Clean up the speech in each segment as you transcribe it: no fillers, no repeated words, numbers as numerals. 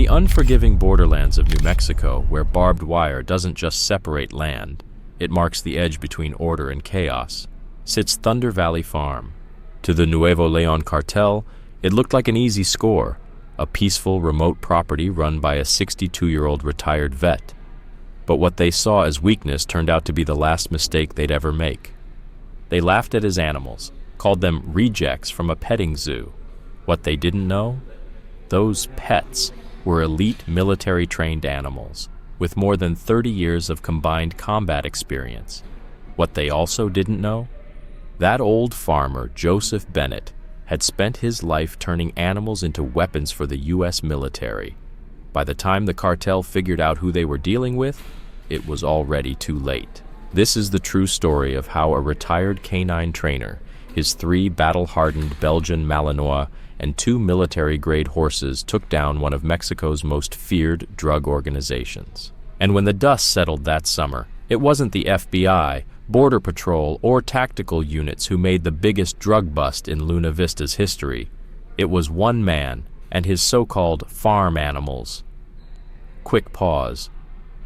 the unforgiving borderlands of New Mexico, where barbed wire doesn't just separate land, it marks the edge between order and chaos, sits Thunder Valley Farm. To the Nuevo Leon Cartel, it looked like an easy score, a peaceful, remote property run by a 62-year-old retired vet. But what they saw as weakness turned out to be the last mistake they'd ever make. They laughed at his animals, called them rejects from a petting zoo. What they didn't know? Those pets were elite military-trained animals with more than 30 years of combined combat experience. What they also didn't know? That old farmer, Joseph Bennett, had spent his life turning animals into weapons for the U.S. military. By the time the cartel figured out who they were dealing with, it was already too late. This is the true story of how a retired canine trainer, his 3 battle-hardened Belgian Malinois, and 2 military-grade horses took down one of Mexico's most feared drug organizations. And when the dust settled that summer, it wasn't the FBI, Border Patrol, or tactical units who made the biggest drug bust in Luna Vista's history. It was one man and his so-called farm animals. Quick pause.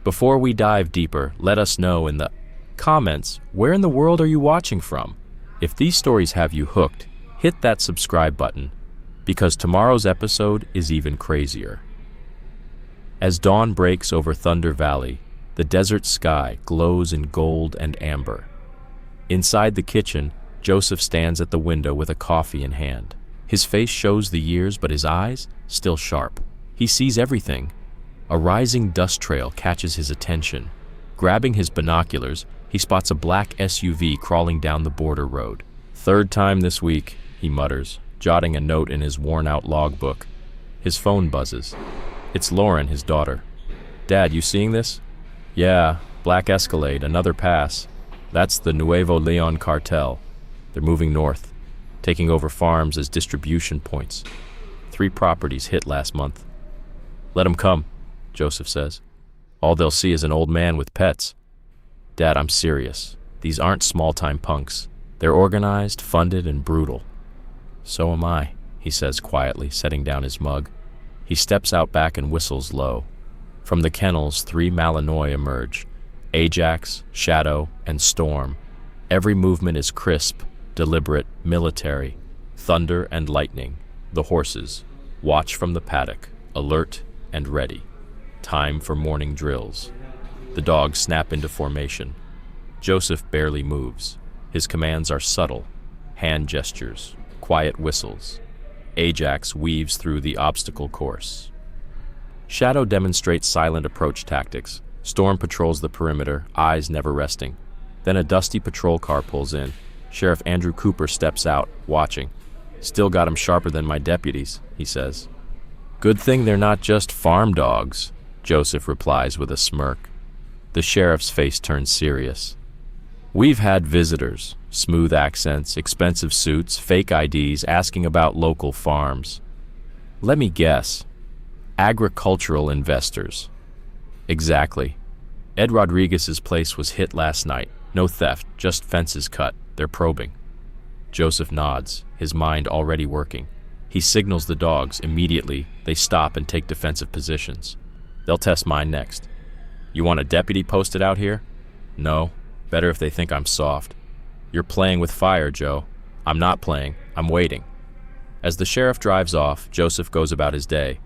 Before we dive deeper, let us know in the comments, where in the world are you watching from? If these stories have you hooked, hit that subscribe button, because tomorrow's episode is even crazier. As dawn breaks over Thunder Valley, the desert sky glows in gold and amber. Inside the kitchen, Joseph stands at the window with a coffee in hand. His face shows the years, but his eyes, still sharp. He sees everything. A rising dust trail catches his attention. Grabbing his binoculars, he spots a black SUV crawling down the border road. "Third time this week," he mutters, jotting a note in his worn-out logbook. His phone buzzes. It's Lauren, his daughter. "Dad, you seeing this?" "Yeah, black Escalade, another pass. That's the Nuevo Leon Cartel. They're moving north, taking over farms as distribution points. 3 properties hit last month." "Let 'em come," Joseph says. "All they'll see is an old man with pets." "Dad, I'm serious. These aren't small-time punks. They're organized, funded, and brutal." "So am I," he says quietly, setting down his mug. He steps out back and whistles low. From the kennels, 3 Malinois emerge: Ajax, Shadow, and Storm. Every movement is crisp, deliberate, military. Thunder and lightning. The horses watch from the paddock, alert and ready. Time for morning drills. The dogs snap into formation. Joseph barely moves. His commands are subtle: hand gestures, quiet whistles. Ajax weaves through the obstacle course. Shadow demonstrates silent approach tactics. Storm patrols the perimeter, eyes never resting. Then a dusty patrol car pulls in. Sheriff Andrew Cooper steps out, watching. "Still got 'em sharper than my deputies," he says. "Good thing they're not just farm dogs," Joseph replies with a smirk. The sheriff's face turns serious. "We've had visitors, smooth accents, expensive suits, fake IDs, asking about local farms. Let me guess. Agricultural investors." "Exactly. Ed Rodriguez's place was hit last night. No theft, just fences cut. They're probing." Joseph nods, his mind already working. He signals the dogs. Immediately, they stop and take defensive positions. "They'll test mine next." "You want a deputy posted out here?" "No. Better if they think I'm soft." "You're playing with fire, Joe." "I'm not playing. I'm waiting." As the sheriff drives off, Joseph goes about his day.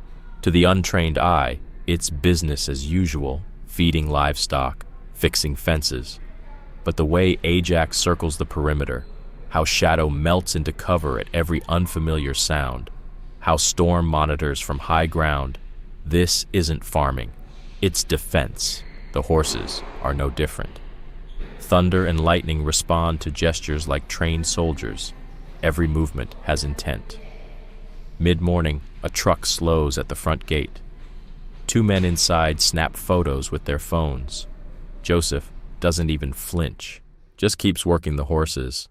To the untrained eye, it's business as usual, feeding livestock, fixing fences. But the way Ajax circles the perimeter, how Shadow melts into cover at every unfamiliar sound, how Storm monitors from high ground, this isn't farming. It's defense. The horses are no different. Thunder and lightning respond to gestures like trained soldiers. Every movement has intent. Mid-morning, a truck slows at the front gate. 2 men inside snap photos with their phones. Joseph doesn't even flinch, just keeps working the horses.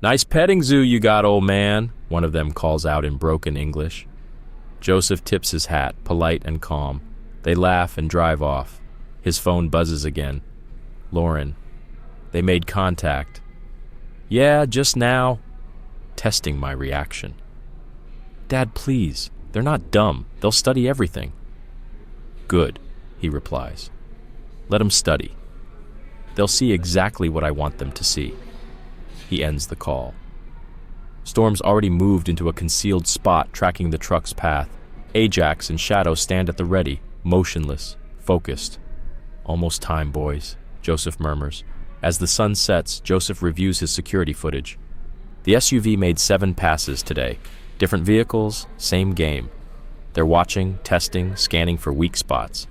"Nice petting zoo you got, old man," one of them calls out in broken English. Joseph tips his hat, polite and calm. They laugh and drive off. His phone buzzes again. "Lauren. They made contact." "Yeah, just now." Testing my reaction. "Dad, please, They're not dumb. They'll study everything. Good, he replies. Let them study. They'll see exactly what I want them to see. He ends the call. Storm's already moved into a concealed spot tracking the truck's path. Ajax and Shadow stand at the ready, motionless, focused. Almost time, boys, Joseph murmurs. As the sun sets, Joseph reviews his security footage. The SUV made 7 passes today. Different vehicles, same game. They're watching, testing, scanning for weak spots.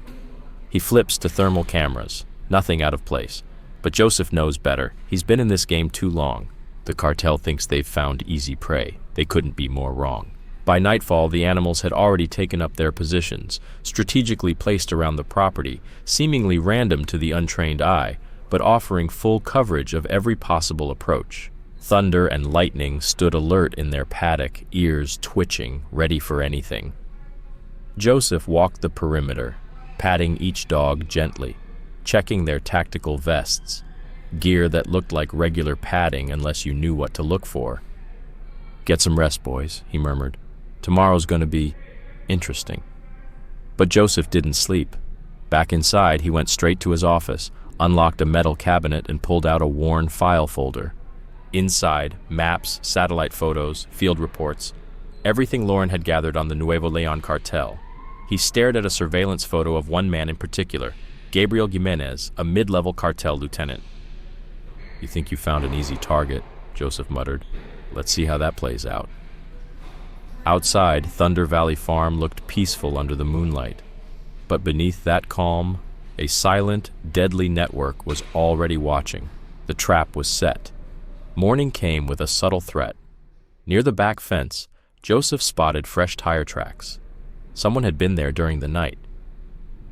He flips to thermal cameras. Nothing out of place. But Joseph knows better. He's been in this game too long. The cartel thinks they've found easy prey. They couldn't be more wrong. By nightfall, the animals had already taken up their positions, strategically placed around the property, seemingly random to the untrained eye, but offering full coverage of every possible approach. Thunder and lightning stood alert in their paddock, ears twitching, ready for anything. Joseph walked the perimeter, patting each dog gently, checking their tactical vests, gear that looked like regular padding unless you knew what to look for. Get some rest, boys, he murmured. Tomorrow's going to be interesting. But Joseph didn't sleep. Back inside, he went straight to his office, unlocked a metal cabinet, and pulled out a worn file folder. Inside, maps, satellite photos, field reports, everything Lauren had gathered on the Nuevo Leon cartel. He stared at a surveillance photo of one man in particular, Gabriel Jimenez, a mid-level cartel lieutenant. You think you found an easy target, Joseph muttered. Let's see how that plays out. Outside, Thunder Valley Farm looked peaceful under the moonlight. But beneath that calm, a silent, deadly network was already watching. The trap was set. Morning came with a subtle threat. Near the back fence, Joseph spotted fresh tire tracks. Someone had been there during the night.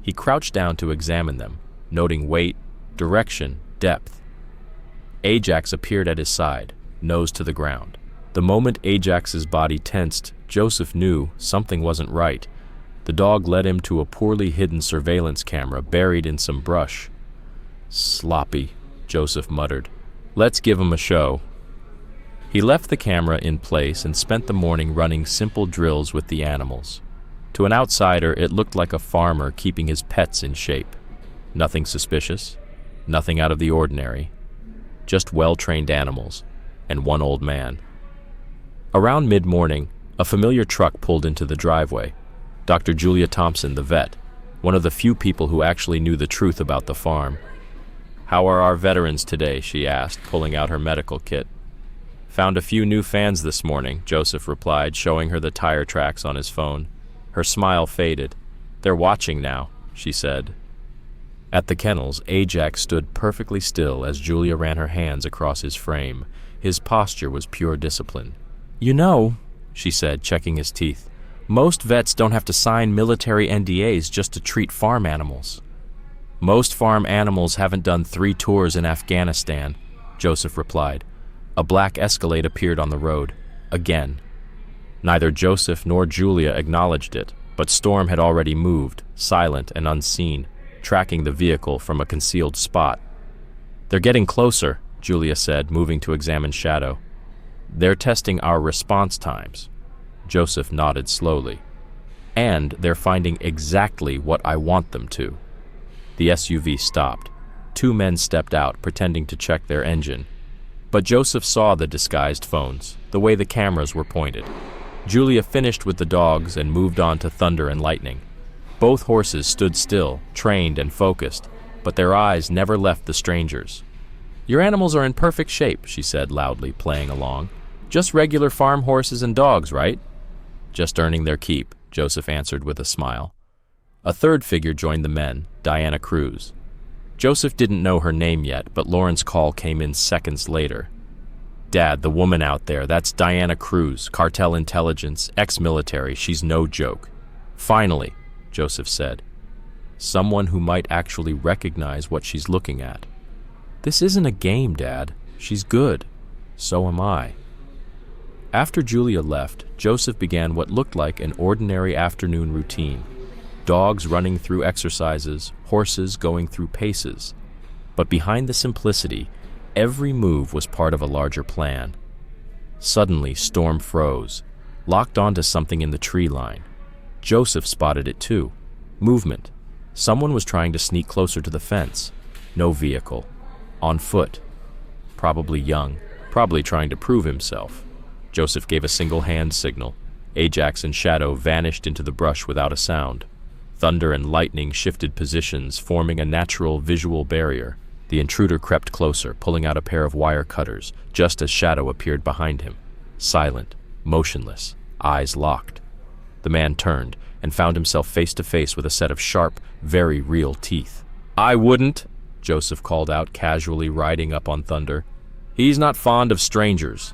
He crouched down to examine them, noting weight, direction, depth. Ajax appeared at his side, nose to the ground. The moment Ajax's body tensed, Joseph knew something wasn't right. The dog led him to a poorly hidden surveillance camera buried in some brush. Sloppy, Joseph muttered. Let's give him a show. He left the camera in place and spent the morning running simple drills with the animals. To an outsider, it looked like a farmer keeping his pets in shape. Nothing suspicious, nothing out of the ordinary. Just well-trained animals, and one old man. Around mid-morning, a familiar truck pulled into the driveway. Dr. Julia Thompson, the vet, one of the few people who actually knew the truth about the farm. How are our veterans today, she asked, pulling out her medical kit. Found a few new fans this morning, Joseph replied, showing her the tire tracks on his phone. Her smile faded. They're watching now, she said. At the kennels, Ajax stood perfectly still as Julia ran her hands across his frame. His posture was pure discipline. You know, she said, checking his teeth, most vets don't have to sign military NDAs just to treat farm animals. Most farm animals haven't done 3 tours in Afghanistan, Joseph replied. A black Escalade appeared on the road. Again. Neither Joseph nor Julia acknowledged it, but Storm had already moved, silent and unseen, tracking the vehicle from a concealed spot. They're getting closer, Julia said, moving to examine Shadow. They're testing our response times. Joseph nodded slowly. And they're finding exactly what I want them to. The SUV stopped. 2 men stepped out, pretending to check their engine. But Joseph saw the disguised phones, the way the cameras were pointed. Julia finished with the dogs and moved on to Thunder and Lightning. Both horses stood still, trained and focused, but their eyes never left the strangers. Your animals are in perfect shape, she said loudly, playing along. Just regular farm horses and dogs, right? Just earning their keep, Joseph answered with a smile. A third figure joined the men, Diana Cruz. Joseph didn't know her name yet, but Lauren's call came in seconds later. Dad, the woman out there, that's Diana Cruz, cartel intelligence, ex-military, she's no joke. Finally, Joseph said. Someone who might actually recognize what she's looking at. This isn't a game, Dad. She's good. So am I. After Julia left, Joseph began what looked like an ordinary afternoon routine. Dogs running through exercises, horses going through paces. But behind the simplicity, every move was part of a larger plan. Suddenly, Storm froze, locked onto something in the tree line. Joseph spotted it too. Movement. Someone was trying to sneak closer to the fence. No vehicle. On foot. Probably young. Probably trying to prove himself. Joseph gave a single hand signal. Ajax and Shadow vanished into the brush without a sound. Thunder and lightning shifted positions, forming a natural visual barrier. The intruder crept closer, pulling out a pair of wire cutters, just as Shadow appeared behind him. Silent, motionless, eyes locked. The man turned and found himself face to face with a set of sharp, very real teeth. "I wouldn't," Joseph called out, casually riding up on Thunder. "He's not fond of strangers."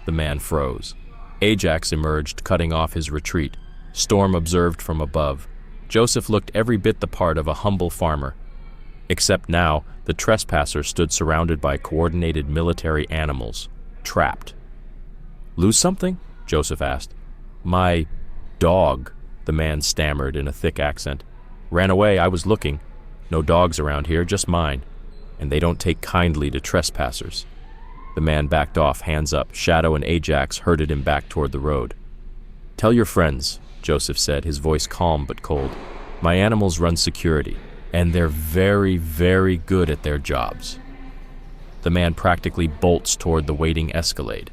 The man froze. Ajax emerged, cutting off his retreat. Storm observed from above. Joseph looked every bit the part of a humble farmer. Except now, the trespasser stood surrounded by coordinated military animals, trapped. "Lose something?" Joseph asked. "My dog," the man stammered in a thick accent. "Ran away, I was looking. No dogs around here, just mine. And they don't take kindly to trespassers." The man backed off, hands up. Shadow and Ajax herded him back toward the road. "Tell your friends," Joseph said, his voice calm but cold. "My animals run security, and they're very, very good at their jobs." The man practically bolts toward the waiting Escalade.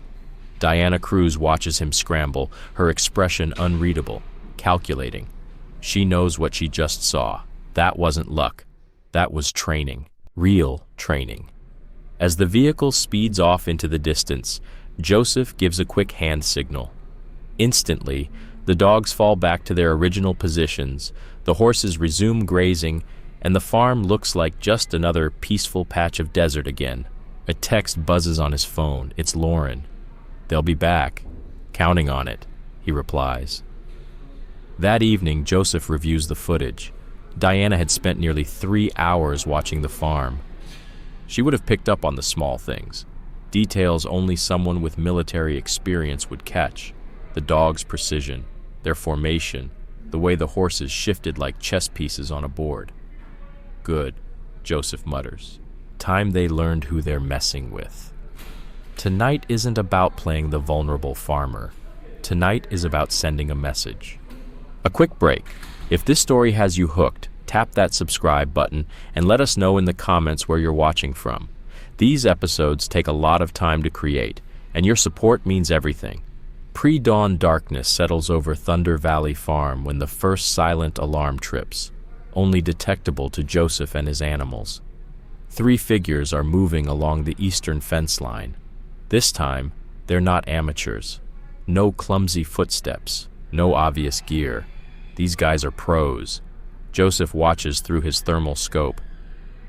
Diana Cruz watches him scramble, her expression unreadable, calculating. She knows what she just saw. That wasn't luck. That was training. Real training. As the vehicle speeds off into the distance, Joseph gives a quick hand signal. Instantly, the dogs fall back to their original positions, the horses resume grazing, and the farm looks like just another peaceful patch of desert again. A text buzzes on his phone. It's Lauren. "They'll be back. Counting on it," he replies. That evening, Joseph reviews the footage. Diana had spent nearly 3 hours watching the farm. She would have picked up on the small things, details only someone with military experience would catch. The dogs' precision, their formation, the way the horses shifted like chess pieces on a board. "Good," Joseph mutters. "Time they learned who they're messing with." Tonight isn't about playing the vulnerable farmer. Tonight is about sending a message. A quick break. If this story has you hooked, tap that subscribe button and let us know in the comments where you're watching from. These episodes take a lot of time to create, and your support means everything. Pre-dawn darkness settles over Thunder Valley Farm when the first silent alarm trips, only detectable to Joseph and his animals. 3 figures are moving along the eastern fence line. This time, they're not amateurs. No clumsy footsteps, no obvious gear. These guys are pros. Joseph watches through his thermal scope.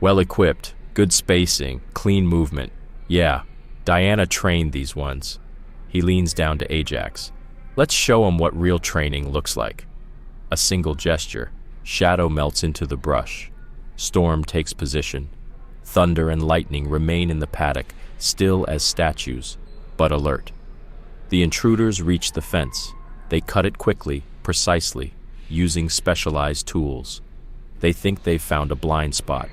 Well-equipped, good spacing, clean movement. Yeah, Diana trained these ones. He leans down to Ajax. "Let's show him what real training looks like." A single gesture. Shadow melts into the brush. Storm takes position. Thunder and lightning remain in the paddock, still as statues, but alert. The intruders reach the fence. They cut it quickly, precisely, using specialized tools. They think they've found a blind spot.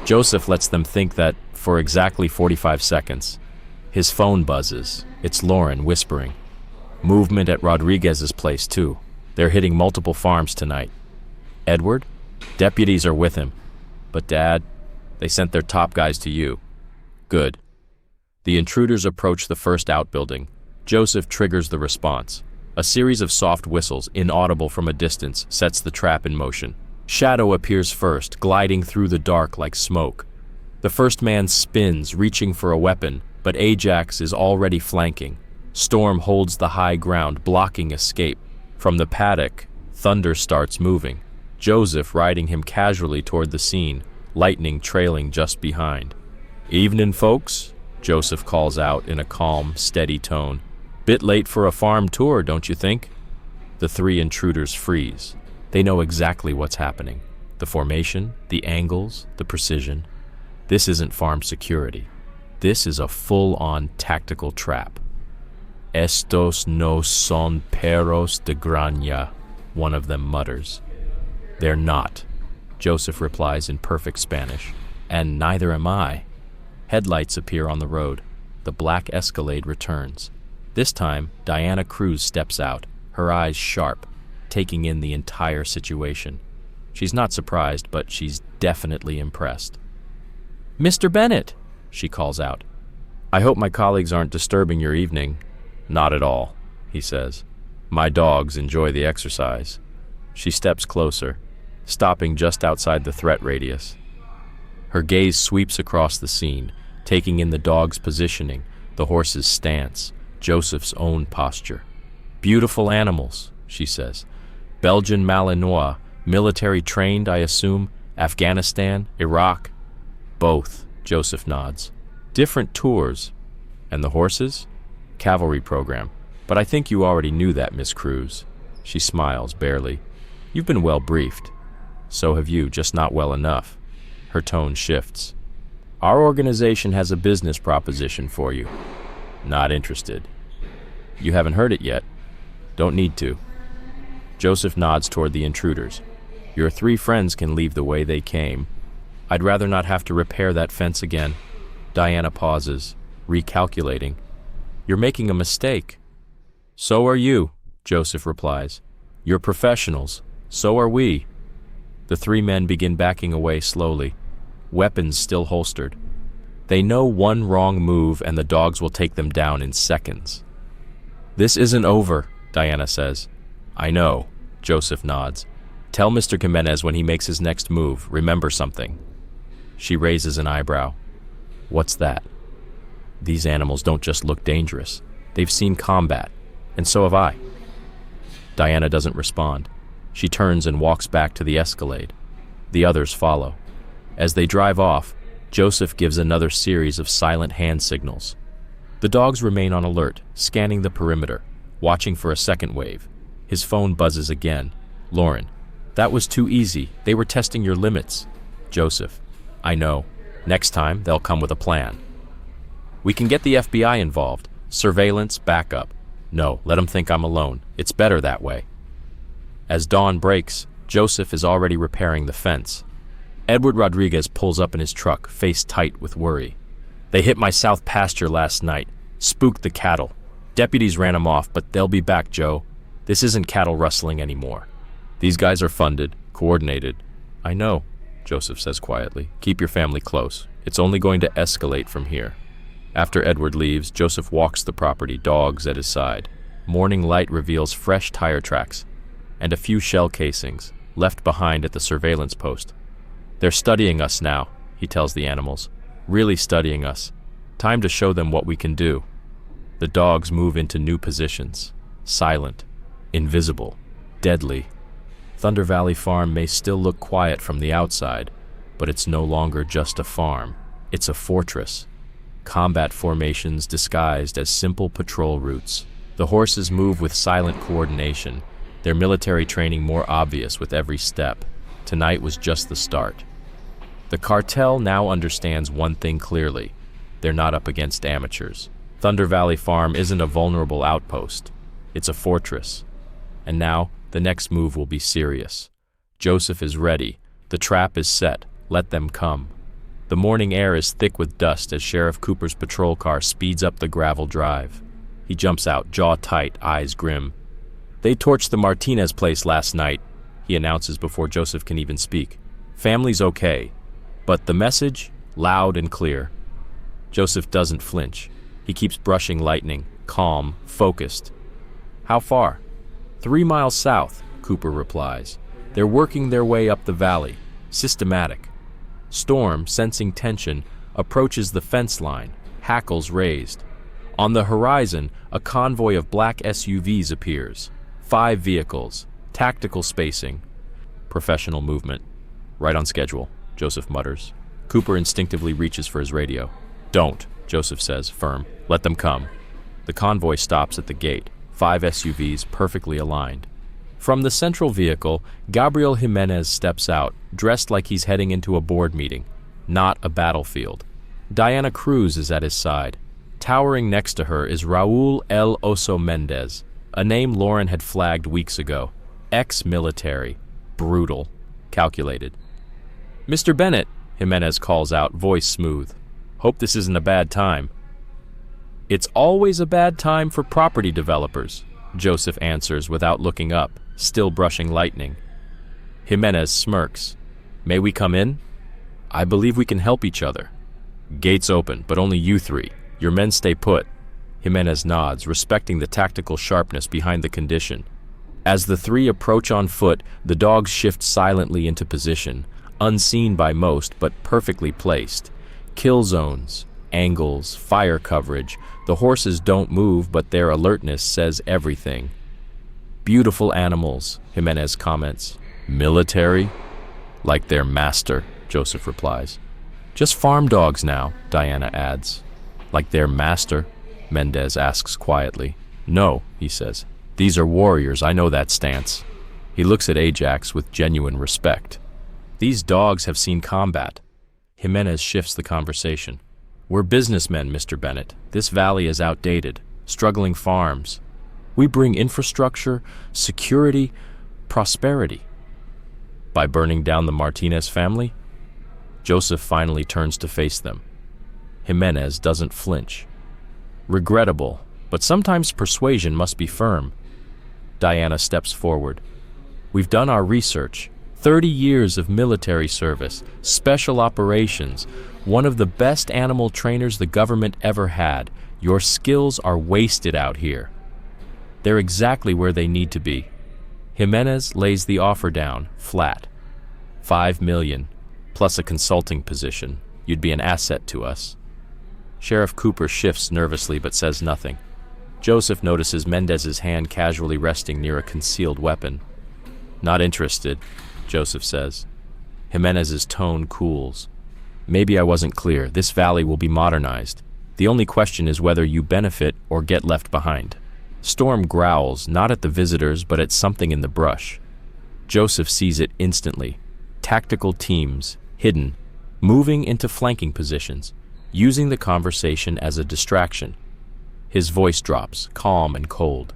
Joseph lets them think that for exactly 45 seconds. His phone buzzes. It's Lauren whispering. Movement at Rodriguez's place, too. They're hitting multiple farms tonight. Edward? Deputies are with him. But Dad, they sent their top guys to you. Good. The intruders approach the first outbuilding. Joseph triggers the response. A series of soft whistles, inaudible from a distance, sets the trap in motion. Shadow appears first, gliding through the dark like smoke. The first man spins, reaching for a weapon, but Ajax is already flanking. Storm holds the high ground, blocking escape. From the paddock, Thunder starts moving. Joseph riding him casually toward the scene, lightning trailing just behind. "Evening, folks," Joseph calls out in a calm, steady tone. "Bit late for a farm tour, don't you think?" The 3 intruders freeze. They know exactly what's happening. The formation, the angles, the precision. This isn't farm security. This is a full-on tactical trap. "Estos no son perros de graña," one of them mutters. "They're not," Joseph replies in perfect Spanish. "And neither am I." Headlights appear on the road. The black Escalade returns. This time, Diana Cruz steps out, her eyes sharp. taking in the entire situation. She's not surprised, but she's definitely impressed. "Mr. Bennett," she calls out. "I hope my colleagues aren't disturbing your evening." "Not at all," he says. "My dogs enjoy the exercise." She steps closer, stopping just outside the threat radius. Her gaze sweeps across the scene, taking in the dog's positioning, the horse's stance, Joseph's own posture. "Beautiful animals," she says. "Belgian Malinois, military trained, I assume, Afghanistan, Iraq?" "Both," Joseph nods. "Different tours." "And the horses?" "Cavalry program. But I think you already knew that, Miss Cruz." She smiles, barely. "You've been well briefed." "So have you, just not well enough." Her tone shifts. "Our organization has a business proposition for you." "Not interested." "You haven't heard it yet?" "Don't need to." Joseph nods toward the intruders. "Your three friends can leave the way they came. I'd rather not have to repair that fence again." Diana pauses, recalculating. "You're making a mistake." "So are you," Joseph replies. "You're professionals. So are we." The three men begin backing away slowly, weapons still holstered. They know one wrong move and the dogs will take them down in seconds. "This isn't over," Diana says. "I know," Joseph nods. "Tell Mr. Jimenez when he makes his next move, remember something." She raises an eyebrow. "What's that?" "These animals don't just look dangerous. They've seen combat, and so have I." Diana doesn't respond. She turns and walks back to the Escalade. The others follow. As they drive off, Joseph gives another series of silent hand signals. The dogs remain on alert, scanning the perimeter, watching for a second wave. His phone buzzes again. "Lauren, that was too easy. They were testing your limits." Joseph, "I know. Next time, they'll come with a plan." "We can get the FBI involved. Surveillance, backup." "No, let them think I'm alone. It's better that way." As dawn breaks, Joseph is already repairing the fence. Edward Rodriguez pulls up in his truck, face tight with worry. "They hit my south pasture last night. Spooked the cattle. Deputies ran them off, but they'll be back, Joe. This isn't cattle rustling anymore. These guys are funded, coordinated." "I know," Joseph says quietly. "Keep your family close. It's only going to escalate from here." After Edward leaves, Joseph walks the property, dogs at his side. Morning light reveals fresh tire tracks and a few shell casings left behind at the surveillance post. "They're studying us now," he tells the animals. "Really studying us. Time to show them what we can do." The dogs move into new positions. Silent, invisible, deadly. Thunder Valley Farm may still look quiet from the outside, but it's no longer just a farm. It's a fortress. Combat formations disguised as simple patrol routes. The horses move with silent coordination, their military training more obvious with every step. Tonight was just the start. The cartel now understands one thing clearly. They're not up against amateurs. Thunder Valley Farm isn't a vulnerable outpost. It's a fortress. And now, the next move will be serious. Joseph is ready. The trap is set. Let them come. The morning air is thick with dust as Sheriff Cooper's patrol car speeds up the gravel drive. He jumps out, jaw tight, eyes grim. "They torched the Martinez place last night," he announces before Joseph can even speak. "Family's okay. But the message, loud and clear." Joseph doesn't flinch. He keeps brushing lightning, calm, focused. "How far?" 3 miles south, Cooper replies. "They're working their way up the valley. Systematic." Storm, sensing tension, approaches the fence line, hackles raised. On the horizon, a convoy of black SUVs appears. 5 vehicles, tactical spacing. Professional movement. "Right on schedule," Joseph mutters. Cooper instinctively reaches for his radio. "Don't," Joseph says, firm. "Let them come." The convoy stops at the gate, 5 SUVs perfectly aligned. From the central vehicle, Gabriel Jimenez steps out, dressed like he's heading into a board meeting, not a battlefield. Diana Cruz is at his side. Towering next to her is Raul El Oso Mendez, a name Lauren had flagged weeks ago. Ex-military, brutal, calculated. "Mr. Bennett," Jimenez calls out, voice smooth. "Hope this isn't a bad time." "It's always a bad time for property developers," Joseph answers without looking up, still brushing lightning. Jimenez smirks. May we come in? I believe we can help each other. Gates open, but only you three. Your men stay put. Jimenez nods, respecting the tactical sharpness behind the condition. As the three approach on foot, the dogs shift silently into position, unseen by most but perfectly placed. Kill zones, angles, fire coverage. The horses don't move, but their alertness says everything. Beautiful animals, Jimenez comments. Military? Like their master, Joseph replies. Just farm dogs now, Diana adds. Like their master? Mendez asks quietly. No, he says. These are warriors, I know that stance. He looks at Ajax with genuine respect. These dogs have seen combat. Jimenez shifts the conversation. We're businessmen, Mr. Bennett. This valley is outdated. Struggling farms. We bring infrastructure, security, prosperity. By burning down the Martinez family? Joseph finally turns to face them. Jimenez doesn't flinch. Regrettable, but sometimes persuasion must be firm. Diana steps forward. We've done our research. 30 years of military service, special operations, one of the best animal trainers the government ever had. Your skills are wasted out here. They're exactly where they need to be. Jimenez lays the offer down, flat. $5 million, plus a consulting position. You'd be an asset to us. Sheriff Cooper shifts nervously but says nothing. Joseph notices Mendez's hand casually resting near a concealed weapon. Not interested, Joseph says. Jimenez's tone cools. Maybe I wasn't clear. This valley will be modernized. The only question is whether you benefit or get left behind. Storm growls, not at the visitors, but at something in the brush. Joseph sees it instantly. Tactical teams, hidden, moving into flanking positions, using the conversation as a distraction. His voice drops, calm and cold.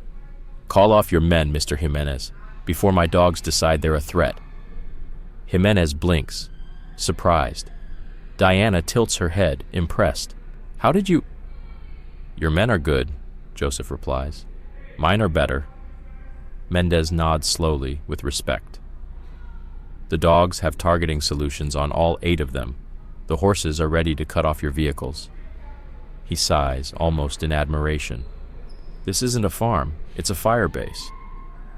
Call off your men, Mr. Jimenez, before my dogs decide they're a threat. Jimenez blinks, surprised. Diana tilts her head, impressed. How did you... Your men are good, Joseph replies. Mine are better. Mendez nods slowly, with respect. The dogs have targeting solutions on all 8 of them. The horses are ready to cut off your vehicles. He sighs, almost in admiration. This isn't a farm, it's a fire base.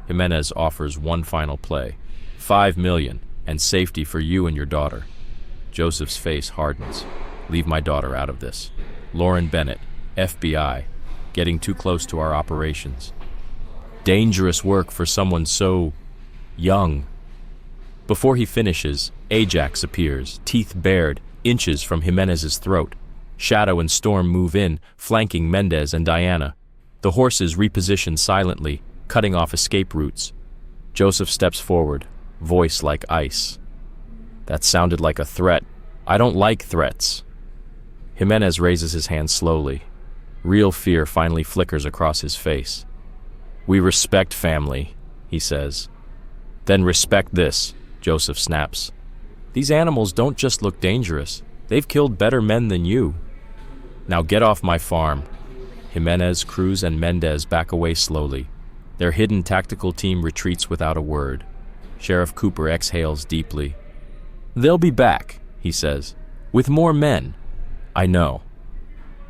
Jimenez offers one final play. $5 million, and safety for you and your daughter. Joseph's face hardens. Leave my daughter out of this. Lauren Bennett, FBI, getting too close to our operations. Dangerous work for someone so... young. Before he finishes, Ajax appears, teeth bared, inches from Jimenez's throat. Shadow and Storm move in, flanking Mendez and Diana. The horses reposition silently, cutting off escape routes. Joseph steps forward, voice like ice. That sounded like a threat. I don't like threats. Jimenez raises his hand slowly. Real fear finally flickers across his face. We respect family, he says. Then respect this, Joseph snaps. These animals don't just look dangerous. They've killed better men than you. Now get off my farm. Jimenez, Cruz, and Mendez back away slowly. Their hidden tactical team retreats without a word. Sheriff Cooper exhales deeply. They'll be back, he says, with more men. I know.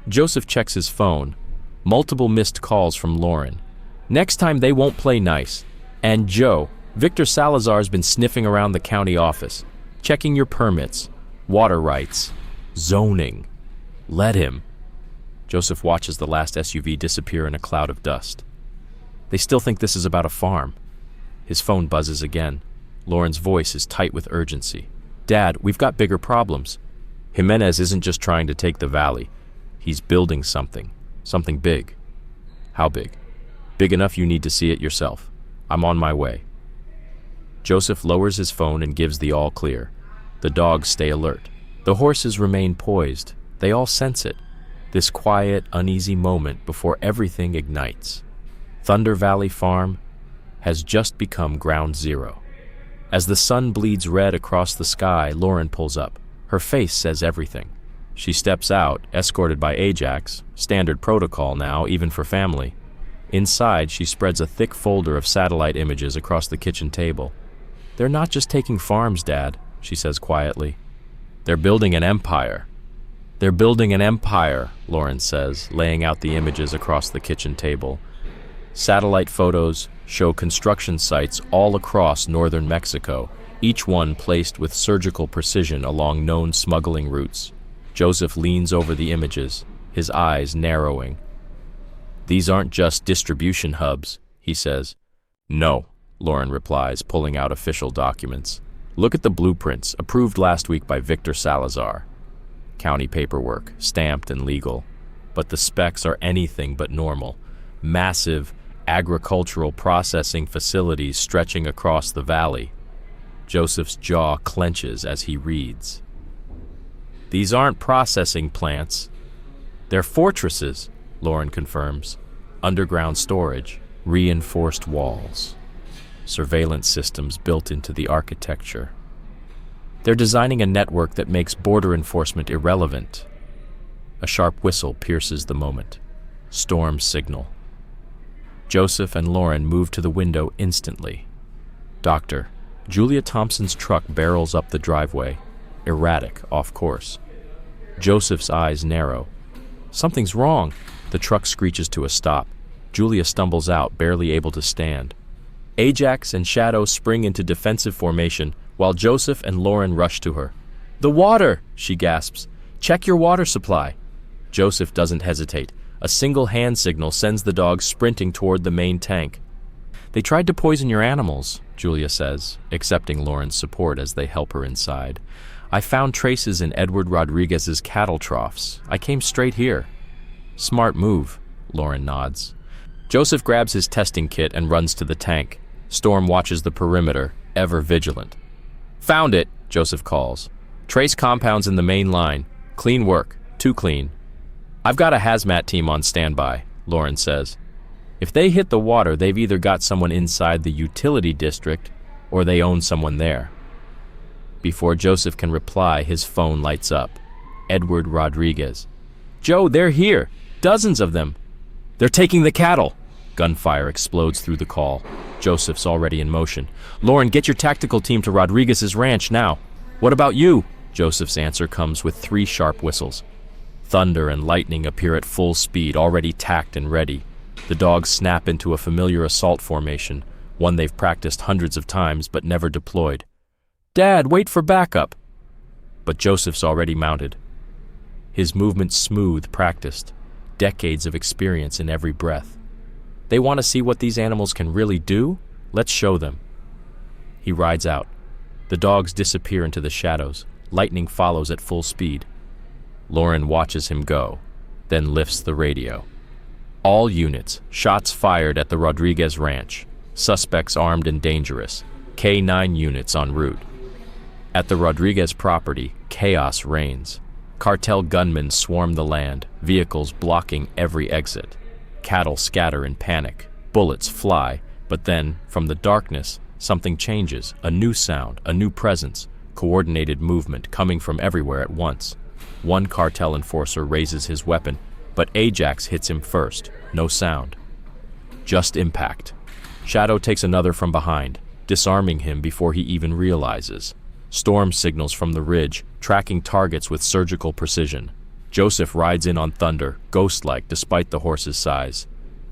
Joseph checks his phone. Multiple missed calls from Lauren. Next time they won't play nice. And Joe, Victor Salazar's been sniffing around the county office, checking your permits, water rights, zoning. Let him. Joseph watches the last SUV disappear in a cloud of dust. They still think this is about a farm. His phone buzzes again. Lauren's voice is tight with urgency. Dad, we've got bigger problems. Jimenez isn't just trying to take the valley. He's building something. Something big. How big? Big enough you need to see it yourself. I'm on my way. Joseph lowers his phone and gives the all clear. The dogs stay alert. The horses remain poised. They all sense it. This quiet, uneasy moment before everything ignites. Thunder Valley Farm has just become ground zero. As the sun bleeds red across the sky, Lauren pulls up. Her face says everything. She steps out, escorted by Ajax, standard protocol now, even for family. Inside, she spreads a thick folder of satellite images across the kitchen table. "They're not just taking farms, Dad," she says quietly. "They're building an empire." "They're building an empire," Lauren says, laying out the images across the kitchen table. Satellite photos show construction sites all across northern Mexico, each one placed with surgical precision along known smuggling routes. Joseph leans over the images, his eyes narrowing. "These aren't just distribution hubs," he says. "No," Lauren replies, pulling out official documents. "Look at the blueprints, approved last week by Victor Salazar. County paperwork, stamped and legal. But the specs are anything but normal. Massive agricultural processing facilities stretching across the valley." Joseph's jaw clenches as he reads. "These aren't processing plants. They're fortresses," Lauren confirms. "Underground storage, reinforced walls, surveillance systems built into the architecture. They're designing a network that makes border enforcement irrelevant." A sharp whistle pierces the moment. Storm signal. Joseph and Lauren move to the window instantly. "Doctor." Julia Thompson's truck barrels up the driveway, erratic, off course. Joseph's eyes narrow. "Something's wrong." The truck screeches to a stop. Julia stumbles out, barely able to stand. Ajax and Shadow spring into defensive formation, while Joseph and Lauren rush to her. "The water!" she gasps. "Check your water supply." Joseph doesn't hesitate. A single hand signal sends the dogs sprinting toward the main tank. "They tried to poison your animals," Julia says, accepting Lauren's support as they help her inside. "I found traces in Edward Rodriguez's cattle troughs. I came straight here." "Smart move," Lauren nods. Joseph grabs his testing kit and runs to the tank. Storm watches the perimeter, ever vigilant. "Found it," Joseph calls. "Trace compounds in the main line. Clean work. Too clean." "I've got a hazmat team on standby," Lauren says. "If they hit the water, they've either got someone inside the utility district or they own someone there." Before Joseph can reply, his phone lights up. Edward Rodriguez. "Joe, they're here. Dozens of them." "They're taking the cattle." Gunfire explodes through the call. Joseph's already in motion. "Lauren, get your tactical team to Rodriguez's ranch now." "What about you?" Joseph's answer comes with 3 sharp whistles. Thunder and lightning appear at full speed, already tacked and ready. The dogs snap into a familiar assault formation, one they've practiced hundreds of times but never deployed. "Dad, wait for backup." But Joseph's already mounted. His movements smooth, practiced. Decades of experience in every breath. They want to see what these animals can really do? Let's show them. He rides out. The dogs disappear into the shadows. Lightning follows at full speed. Lauren watches him go, then lifts the radio. "All units, shots fired at the Rodriguez ranch. Suspects armed and dangerous. K-9 units en route." At the Rodriguez property, chaos reigns. Cartel gunmen swarm the land, vehicles blocking every exit. Cattle scatter in panic. Bullets fly, but then, from the darkness, something changes. A new sound, a new presence, coordinated movement coming from everywhere at once. One cartel enforcer raises his weapon, but Ajax hits him first. No sound. Just impact. Shadow takes another from behind, disarming him before he even realizes. Storm signals from the ridge, tracking targets with surgical precision. Joseph rides in on Thunder, ghost-like despite the horse's size.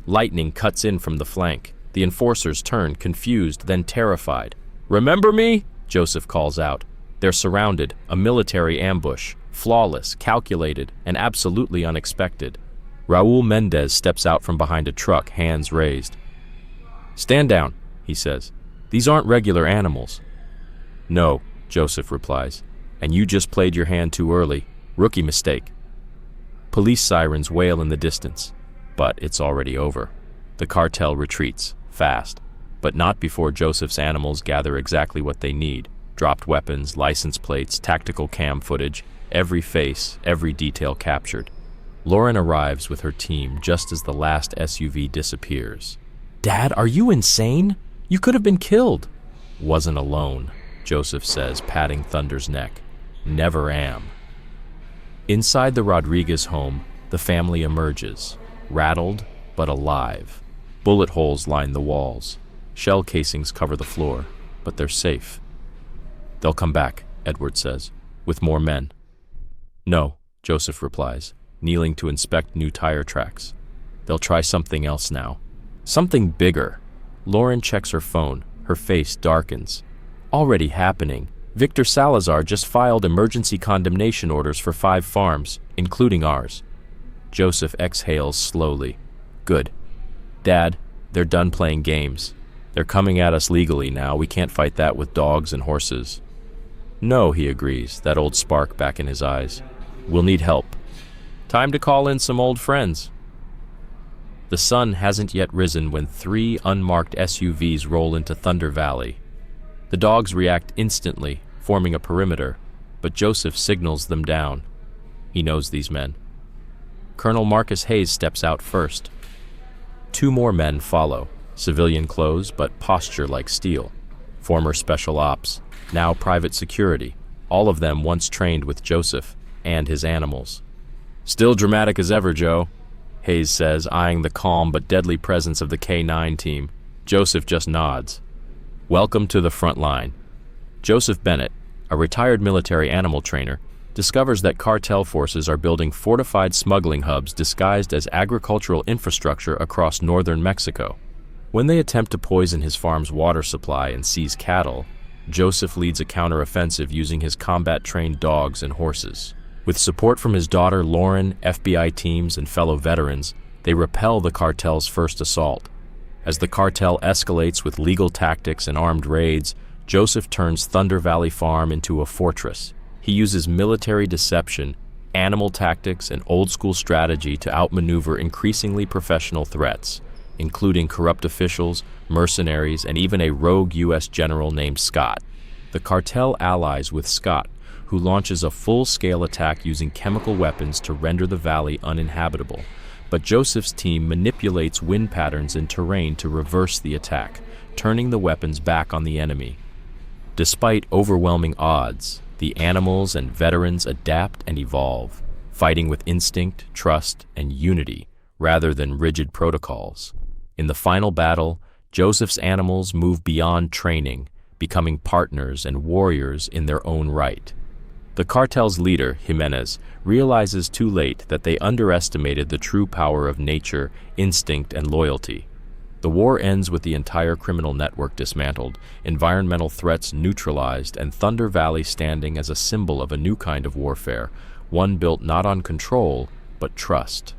Lightning cuts in from the flank. The enforcers turn, confused, then terrified. "Remember me?" Joseph calls out. They're surrounded, a military ambush. Flawless, calculated, and absolutely unexpected. Raul Mendez steps out from behind a truck, hands raised. "Stand down," he says. "These aren't regular animals." "No," Joseph replies. "And you just played your hand too early. Rookie mistake." Police sirens wail in the distance, but it's already over. The cartel retreats, fast, but not before Joseph's animals gather exactly what they need. Dropped weapons, license plates, tactical cam footage, every face, every detail captured. Lauren arrives with her team just as the last SUV disappears. "Dad, are you insane? You could have been killed." "Wasn't alone," Joseph says, patting Thunder's neck. "Never am." Inside the Rodriguez home, the family emerges, rattled but alive. Bullet holes line the walls. Shell casings cover the floor, but they're safe. They'll come back, Edward says, with more men. No, Joseph replies, kneeling to inspect new tire tracks. They'll try something else now. Something bigger. Lauren checks her phone. Her face darkens. Already happening. Victor Salazar just filed emergency condemnation orders for 5 farms, including ours. Joseph exhales slowly. Good. Dad, they're done playing games. They're coming at us legally now. We can't fight that with dogs and horses. No, he agrees, that old spark back in his eyes. We'll need help. Time to call in some old friends. The sun hasn't yet risen when 3 unmarked SUVs roll into Thunder Valley. The dogs react instantly, forming a perimeter, but Joseph signals them down. He knows these men. Colonel Marcus Hayes steps out first. 2 more men follow, civilian clothes but posture like steel. Former special ops, now private security, all of them once trained with Joseph and his animals. Still dramatic as ever, Joe, Hayes says, eyeing the calm but deadly presence of the K-9 team. Joseph just nods. Welcome to the front line. Joseph Bennett, a retired military animal trainer, discovers that cartel forces are building fortified smuggling hubs disguised as agricultural infrastructure across northern Mexico. When they attempt to poison his farm's water supply and seize cattle, Joseph leads a counteroffensive using his combat-trained dogs and horses. With support from his daughter Lauren, FBI teams, and fellow veterans, they repel the cartel's first assault. As the cartel escalates with legal tactics and armed raids, Joseph turns Thunder Valley Farm into a fortress. He uses military deception, animal tactics, and old-school strategy to outmaneuver increasingly professional threats, including corrupt officials, mercenaries, and even a rogue U.S. general named Scott. The cartel allies with Scott, who launches a full-scale attack using chemical weapons to render the valley uninhabitable. But Joseph's team manipulates wind patterns and terrain to reverse the attack, turning the weapons back on the enemy. Despite overwhelming odds, the animals and veterans adapt and evolve, fighting with instinct, trust, and unity rather than rigid protocols. In the final battle, Joseph's animals move beyond training, becoming partners and warriors in their own right. The cartel's leader, Jimenez, realizes too late that they underestimated the true power of nature, instinct, and loyalty. The war ends with the entire criminal network dismantled, environmental threats neutralized, and Thunder Valley standing as a symbol of a new kind of warfare, one built not on control, but trust.